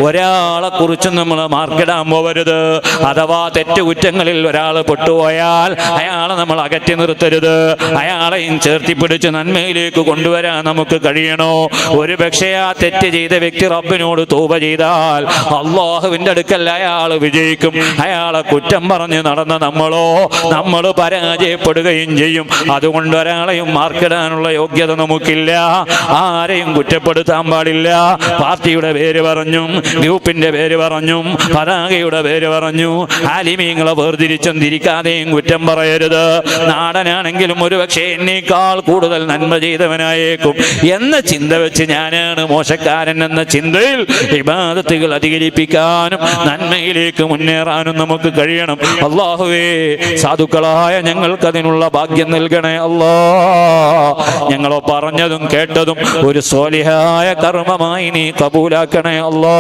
ഒരാളെ കുറിച്ചും നമ്മൾ മാർക്കിടാൻ പോവരുത്. അഥവാ തെറ്റുകുറ്റങ്ങളിൽ ഒരാൾ പെട്ടുപോയാൽ അയാളെ നമ്മൾ അകറ്റി നിർത്തരുത്. അയാളെയും ചേർത്തിപ്പിടിച്ച് നന്മയിലേക്ക് കൊണ്ടുവരാൻ നമുക്ക് കഴിയണോ? ഒരു പക്ഷേ ആ തെറ്റ് ചെയ്ത വ്യക്തി റബ്ബിനോട് തൗബ ചെയ്താൽ അള്ളാഹുവിന്റെ അടുക്കൽ അയാൾ വിജയിക്കും. അയാളെ കുറ്റം പറഞ്ഞ് നടന്ന നമ്മൾ പരാജയപ്പെടുകയും ചെയ്യും. അതുകൊണ്ട് ഒരാളെയും മാർക്കിടാനുള്ള യോഗ്യത നമുക്കില്ല. ആരെയും കുറ്റപ്പെടുത്താൻ പാടില്ല. പാർട്ടിയുടെ പേര് പറഞ്ഞും ഗ്രൂപ്പിന്റെ പേര് പറഞ്ഞും പതാകയുടെ പേര് പറഞ്ഞു ആലിമീങ്ങളെ വേർതിരിച്ചും തിരിക്കാതെയും കുറ്റം പറയരുത്. നാടനാണെങ്കിലും ഒരുപക്ഷെ എന്നേക്കാൾ കൂടുതൽ നന്മ ചെയ്തവനായേക്കും എന്ന ചിന്ത വെച്ച് ഞാനാണ് മോശക്കാരൻ എന്ന ചിന്തയിൽ ഇബാദത്തുകൾ അധികരിപ്പിക്കാനും നന്മയിലേക്ക് മുന്നേറാനും നമുക്ക് കഴിയണം. അല്ലാഹുവേ, സാധുക്കളായ ഞങ്ങൾക്കതിനുള്ള ഭാഗ്യം നൽകണേ അല്ലാ. ഞങ്ങളോ പറഞ്ഞതും കേട്ടതും ഒരു സ്വാലിഹായ കർമ്മമായി നീ കബൂലാക്കണേ അല്ലാ.